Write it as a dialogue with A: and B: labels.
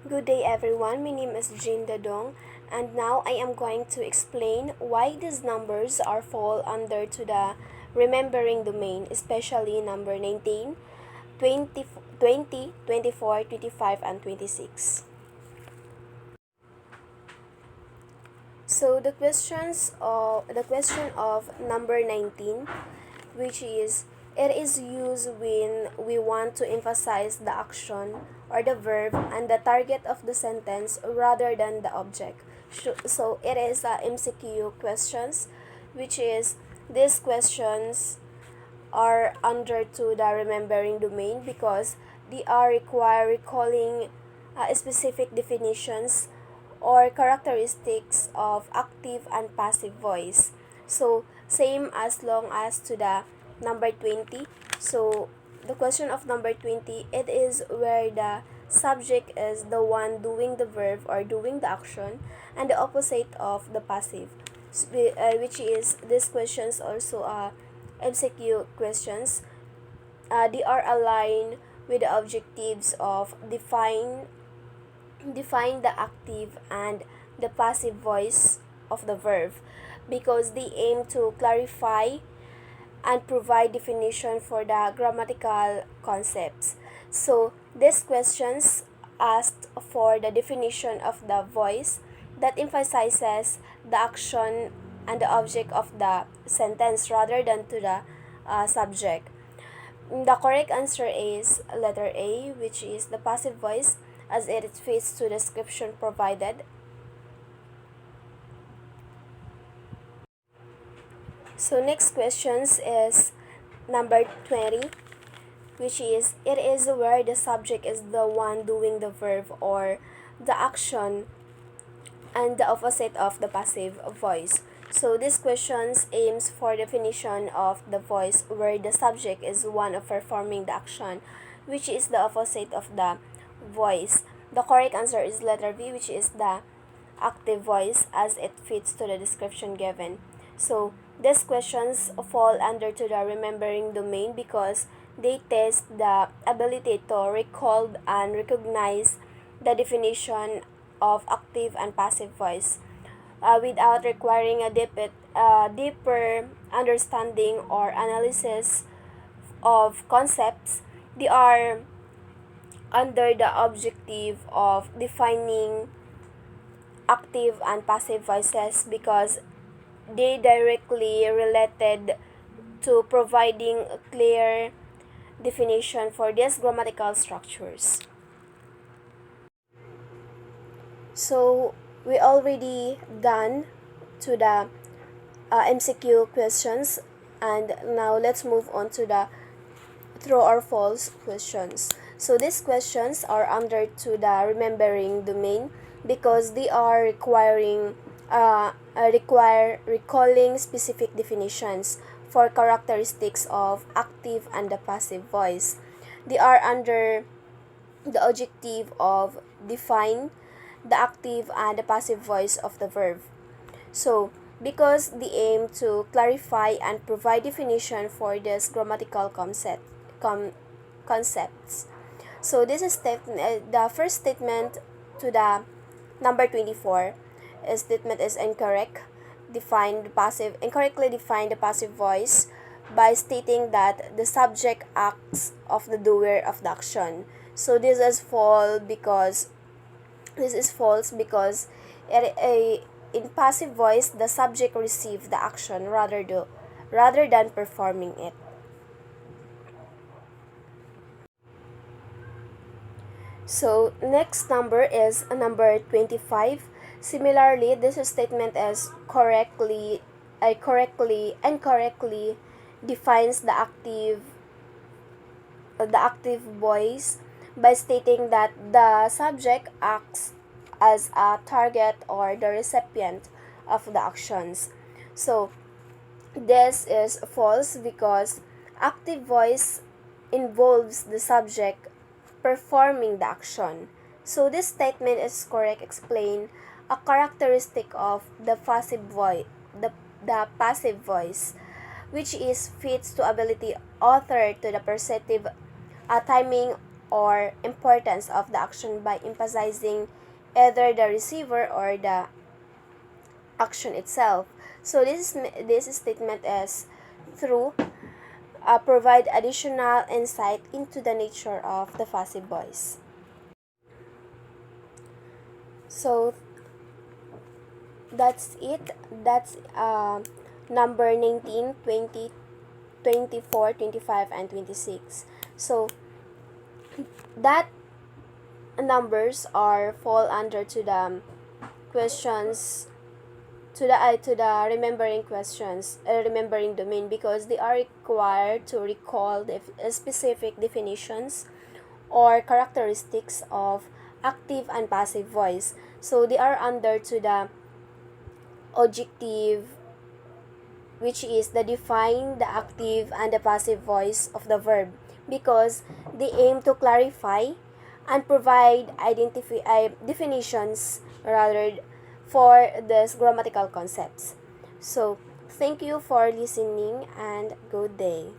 A: Good day everyone, my name is Jean Dadong and now I am going to explain why these numbers are fall under to the remembering domain, especially number 19, 20, 20, 24, 25, and 26. So the question of number 19, which is it is used when we want to emphasize the action or the verb and the target of the sentence rather than the object. So it is MCQ questions, which is these questions are under to the remembering domain because they are require recalling specific definitions or characteristics of active and passive voice. So same as long as to the number 20. So the question of number 20, it is where the subject is the one doing the verb or doing the action and the opposite of the passive, which is these questions also MCQ questions. They are aligned with the objectives of define the active and the passive voice of the verb because they aim to clarify and provide definition for the grammatical concepts. So these questions asked for the definition of the voice that emphasizes the action and the object of the sentence rather than to the subject. The correct answer is letter A, which is the passive voice as it fits to the description provided. So next questions is number 20, which is it is where the subject is the one doing the verb or the action and the opposite of the passive voice. So this questions aims for definition of the voice where the subject is one of performing the action, which is the opposite of the voice. The correct answer is letter B, which is the active voice as it fits to the description given. So these questions fall under to the remembering domain because they test the ability to recall and recognize the definition of active and passive voice without requiring a deeper understanding or analysis of concepts. They are under the objective of defining active and passive voices because they directly related to providing a clear definition for these grammatical structures. So we already done to the MCQ questions and now let's move on to the true or false questions. So these questions are under to the remembering domain because they are require recalling specific definitions for characteristics of active and the passive voice. They are under the objective of define the active and the passive voice of the verb. So, because they aim to clarify and provide definition for this grammatical concepts. So, this is the first statement to the number 24. Statement is incorrect. Incorrectly define the passive voice by stating that the subject acts of the doer of the action. So this is false because in passive voice the subject receives the action rather than performing it. So next number is number 25. Similarly, this statement is incorrectly defines the active voice by stating that the subject acts as a target or the recipient of the actions. So this is false because active voice involves the subject performing the action. So this statement is correct explain a characteristic of the passive voice, which is fits to ability author to the perceptive timing or importance of the action by emphasizing either the receiver or the action itself. So this statement is through provide additional insight into the nature of the passive voice. So that's it. That's number 19, 20, 24, 25, and 26. So that numbers are fall under to the questions to the remembering questions, remembering domain, because they are required to recall the specific definitions or characteristics of active and passive voice. So they are under to the objective, which is the define the active and the passive voice of the verb, because they aim to clarify and provide definitions rather for these grammatical concepts. So thank you for listening and good day.